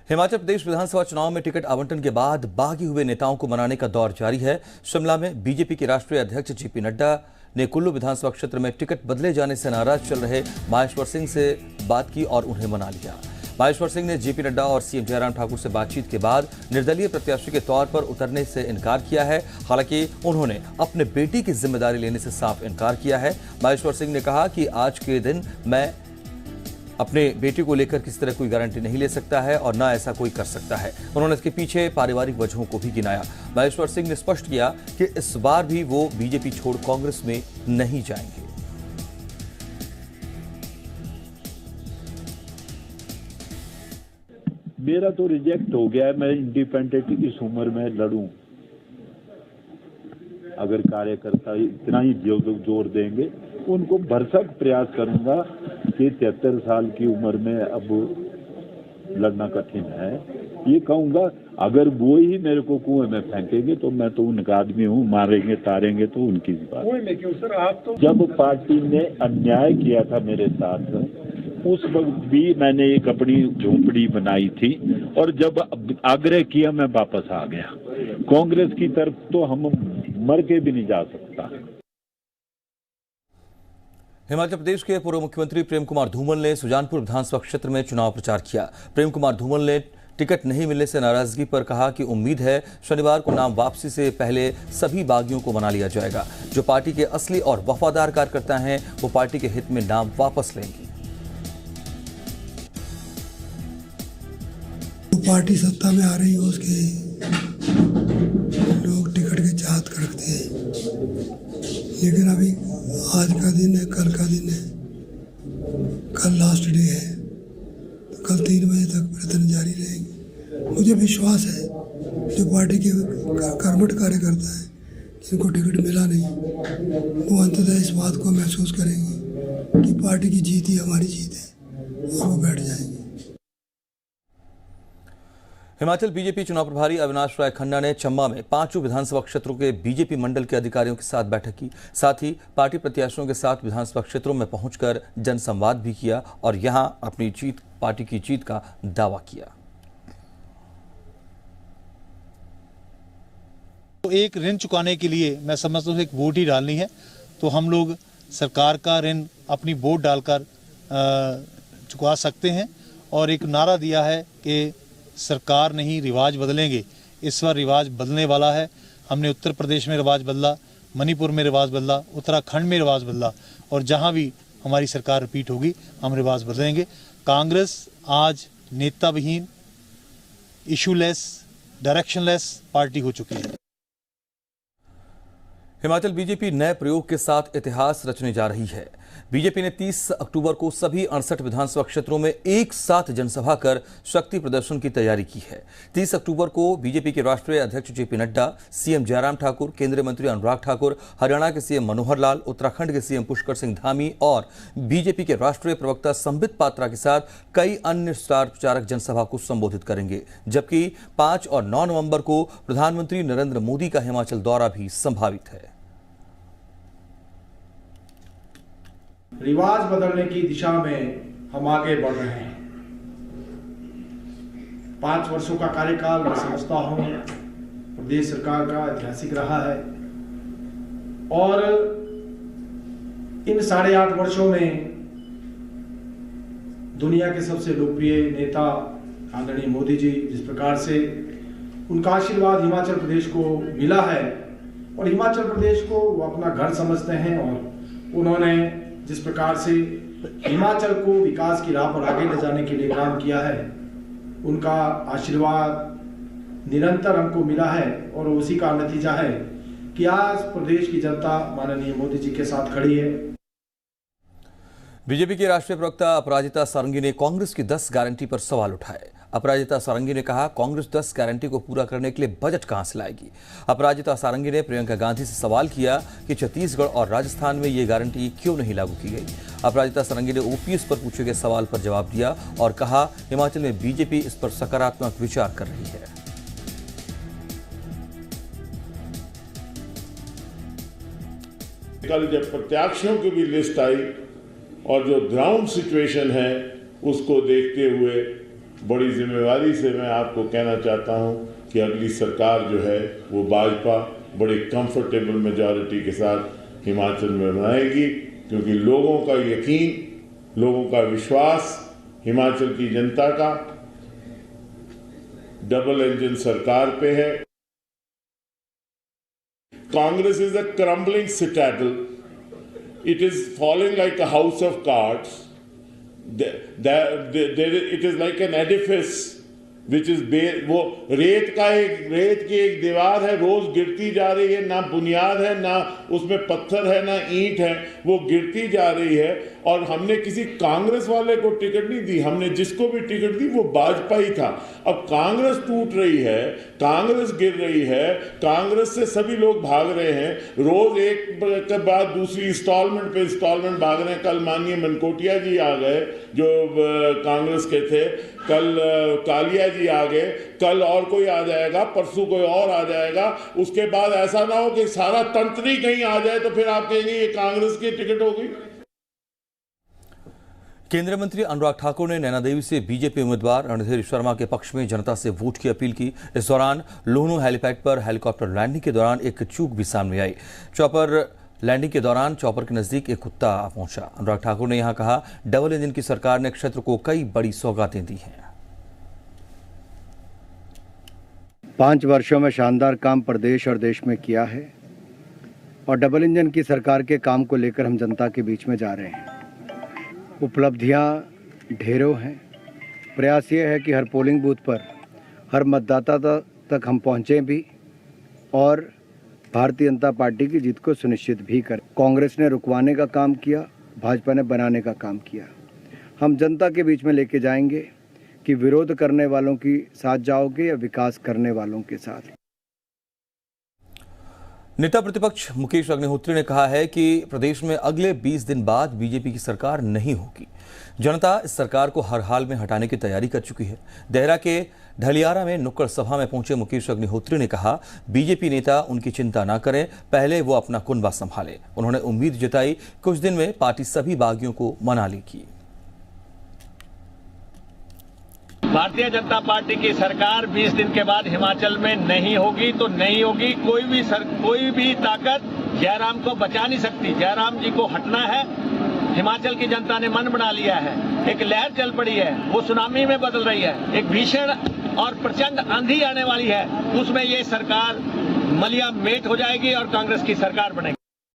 हिमाचल प्रदेश विधानसभा चुनाव में टिकट आवंटन के बाद बागी हुए नेताओं को मनाने का दौर जारी है। शिमला में बीजेपी के राष्ट्रीय अध्यक्ष जेपी नड्डा ने कुल्लू विधानसभा क्षेत्र में टिकट बदले जाने से नाराज चल रहे माहेश्वर सिंह से बात की और उन्हें मना लिया। माहेश्वर सिंह ने जेपी नड्डा और सीएम जयराम ठाकुर से बातचीत के बाद निर्दलीय प्रत्याशी के तौर पर उतरने से इनकार किया है। हालांकि उन्होंने अपने बेटी की जिम्मेदारी लेने से साफ इनकार किया है। माहेश्वर सिंह ने कहा कि आज के दिन मैं अपने बेटी को लेकर किसी तरह कोई गारंटी नहीं ले सकता है और ना ऐसा कोई कर सकता है। उन्होंने इसके पीछे पारिवारिक वजहों को भी गिनाया। माहेश्वर सिंह ने स्पष्ट किया कि इस बार भी वो बीजेपी छोड़ कांग्रेस में नहीं जाएंगे। मेरा तो रिजेक्ट हो गया है। मैं इंडिपेंडेंट इस उम्र में लड़ूं, अगर कार्यकर्ता इतना ही जोर देंगे उनको भरसक प्रयास करूंगा कि 73 साल की उम्र में अब लड़ना कठिन है। ये कहूंगा अगर वो ही मेरे को कुएं में फेंकेंगे तो मैं तो उनका आदमी हूँ, मारेंगे तारेंगे तो उनकी बात। कुएं में क्यों सर? आप तो जब पार्टी ने अन्याय किया था मेरे साथ उस वक्त भी मैंने एक अपनी झोंपड़ी बनाई थी और जब आग्रह किया मैं वापस आ गया। कांग्रेस की तरफ तो हम मर के भी नहीं जा सकता। हिमाचल प्रदेश के पूर्व मुख्यमंत्री प्रेम कुमार धूमल ने सुजानपुर विधानसभा क्षेत्र में चुनाव प्रचार किया। प्रेम कुमार धूमल ने टिकट नहीं मिलने से नाराजगी पर कहा कि उम्मीद है शनिवार को नाम वापसी से पहले सभी बागियों को मना लिया जाएगा। जो पार्टी के असली और वफादार कार्यकर्ता हैं वो पार्टी के हित में नाम वापस लेंगे। पार्टी सत्ता में आ रही है उसके लोग टिकट के चाहत रखते हैं, लेकिन अभी आज का दिन है, कल का दिन है, कल लास्ट डे है, तो कल 3 बजे तक प्रयत्न जारी रहेंगे। मुझे विश्वास है जो पार्टी के कर्मठ कार्यकर्ता हैं जिनको टिकट मिला नहीं वो अंततः इस बात को महसूस करेंगे कि पार्टी की जीत ही हमारी जीत है और वो बैठ जाएंगे। हिमाचल बीजेपी चुनाव प्रभारी अविनाश राय खन्ना ने चंबा में 5 विधानसभा क्षेत्रों के बीजेपी मंडल के अधिकारियों के साथ बैठक की। साथ ही पार्टी प्रत्याशियों के साथ विधानसभा क्षेत्रों में पहुंचकर जनसंवाद भी किया और यहां अपनी पार्टी की जीत का दावा किया। तो एक ऋण चुकाने के लिए मैं समझता हूँ एक वोट ही डालनी है, तो हम लोग सरकार का ऋण अपनी वोट डालकर चुका सकते हैं। और एक नारा दिया है कि सरकार नहीं रिवाज बदलेंगे। इस बार रिवाज बदलने वाला है। हमने उत्तर प्रदेश में रिवाज बदला, मणिपुर में रिवाज बदला, उत्तराखंड में रिवाज बदला और जहां भी हमारी सरकार रिपीट होगी हम रिवाज बदलेंगे। कांग्रेस आज नेता विहीन, इशूलेस, डायरेक्शनलेस पार्टी हो चुकी है। हिमाचल बीजेपी नए प्रयोग के साथ इतिहास रचने जा रही है। बीजेपी ने 30 अक्टूबर को सभी 68 विधानसभा क्षेत्रों में एक साथ जनसभा कर शक्ति प्रदर्शन की तैयारी की है। 30 अक्टूबर को बीजेपी के राष्ट्रीय अध्यक्ष जेपी नड्डा, सीएम जयराम ठाकुर, केंद्रीय मंत्री अनुराग ठाकुर, हरियाणा के सीएम मनोहर लाल, उत्तराखंड के सीएम पुष्कर सिंह धामी और बीजेपी के राष्ट्रीय प्रवक्ता संबित पात्रा के साथ कई अन्य स्टार प्रचारक जनसभा को संबोधित करेंगे। जबकि 5 और 9 नवंबर को प्रधानमंत्री नरेंद्र मोदी का हिमाचल दौरा भी संभावित है। रिवाज बदलने की दिशा में हम आगे बढ़ रहे हैं। 5 वर्षों का कार्यकाल मैं समझता हूं प्रदेश सरकार का ऐतिहासिक रहा है और इन 8.5 वर्षों में दुनिया के सबसे लोकप्रिय नेता आदरणीय मोदी जी जिस प्रकार से उनका आशीर्वाद हिमाचल प्रदेश को मिला है और हिमाचल प्रदेश को वो अपना घर समझते हैं और उन्होंने जिस प्रकार से हिमाचल को विकास की राह पर आगे ले जाने के लिए काम किया है, उनका आशीर्वाद निरंतर हमको मिला है और उसी का नतीजा है कि आज प्रदेश की जनता माननीय मोदी जी के साथ खड़ी है। बीजेपी के राष्ट्रीय प्रवक्ता अपराजिता सारंगी ने कांग्रेस की 10 गारंटी पर सवाल उठाए। अपराजिता सारंगी ने कहा कांग्रेस 10 गारंटी को पूरा करने के लिए बजट कहां से लाएगी। अपराजिता सारंगी ने प्रियंका गांधी से सवाल किया कि छत्तीसगढ़ और राजस्थान में ये गारंटी क्यों नहीं लागू की गई। अपराजिता सारंगी ने ओपीएस पर पूछे गए सवाल पर जवाब दिया और कहा हिमाचल में बीजेपी इस पर सकारात्मक विचार कर रही है। कल जब प्रत्याशियों की भी लिस्ट आई और जो ग्राउंड सिचुएशन है उसको देखते हुए बड़ी जिम्मेवारी से मैं आपको कहना चाहता हूं कि अगली सरकार जो है वो भाजपा बड़ी कंफर्टेबल मेजॉरिटी के साथ हिमाचल में बनाएगी, क्योंकि लोगों का यकीन, लोगों का विश्वास हिमाचल की जनता का डबल इंजन सरकार पे है। Congress is a crumbling citadel, it is falling like a house of cards. It is like an edifice which is वो रेत की एक दीवार है, रोज गिरती जा रही है, ना बुनियाद है, ना उसमें पत्थर है, ना ईंट है, वो गिरती जा रही है। और हमने किसी कांग्रेस वाले को टिकट नहीं दी, हमने जिसको भी टिकट दी वो भाजपा ही था। अब कांग्रेस टूट रही है, कांग्रेस गिर रही है, कांग्रेस से सभी लोग भाग रहे हैं, रोज एक के बाद दूसरी इंस्टॉलमेंट पे इंस्टॉलमेंट भाग रहे हैं। कल माननीय मनकोटिया जी आ गए जो कांग्रेस के थे, कल कालिया जी आ गए, कल और कोई आ जाएगा, परसों कोई और आ जाएगा। उसके बाद ऐसा ना हो कि सारा तंत्र ही कहीं आ जाए तो फिर आप कहेंगे ये कांग्रेस की टिकट होगी। केंद्रीय मंत्री अनुराग ठाकुर ने नैना देवी से बीजेपी उम्मीदवार रणधीर शर्मा के पक्ष में जनता से वोट की अपील की। इस दौरान लुहणु हेलीपैड पर हेलीकॉप्टर लैंडिंग के दौरान एक चूक भी सामने आई। चॉपर लैंडिंग के दौरान चॉपर के नजदीक एक कुत्ता पहुंचा। अनुराग ठाकुर ने यहां कहा, डबल इंजन की सरकार ने क्षेत्र को कई बड़ी सौगातें दी हैं। 5 वर्षों में शानदार काम प्रदेश और देश में किया है और डबल इंजन की सरकार के काम को लेकर हम जनता के बीच में जा रहे हैं। उपलब्धियां ढेरों हैं। प्रयास ये है कि हर पोलिंग बूथ पर हर मतदाता तक हम पहुँचें भी और भारतीय जनता पार्टी की जीत को सुनिश्चित भी करें। कांग्रेस ने रुकवाने का काम किया, भाजपा ने बनाने का काम किया। हम जनता के बीच में लेके जाएंगे कि विरोध करने वालों के साथ जाओगे या विकास करने वालों के साथ। नेता प्रतिपक्ष मुकेश अग्निहोत्री ने कहा है कि प्रदेश में अगले 20 दिन बाद बीजेपी की सरकार नहीं होगी। जनता इस सरकार को हर हाल में हटाने की तैयारी कर चुकी है। देहरा के ढलियारा में नुक्कड़ सभा में पहुंचे मुकेश अग्निहोत्री ने कहा, बीजेपी नेता उनकी चिंता न करें, पहले वो अपना कुनबा संभाले। उन्होंने उम्मीद जताई कुछ दिन में पार्टी सभी बागियों को मना लेगी। भारतीय जनता पार्टी की सरकार 20 दिन के बाद हिमाचल में नहीं होगी तो नहीं होगी। कोई भी ताकत जयराम को बचा नहीं सकती। जयराम जी को हटना है। हिमाचल की जनता ने मन बना लिया है। एक लहर चल पड़ी है, वो सुनामी में बदल रही है। एक भीषण और प्रचंड आंधी आने वाली है, उसमें ये सरकार मलिया मेट हो जाएगी और कांग्रेस की सरकार बनेगी।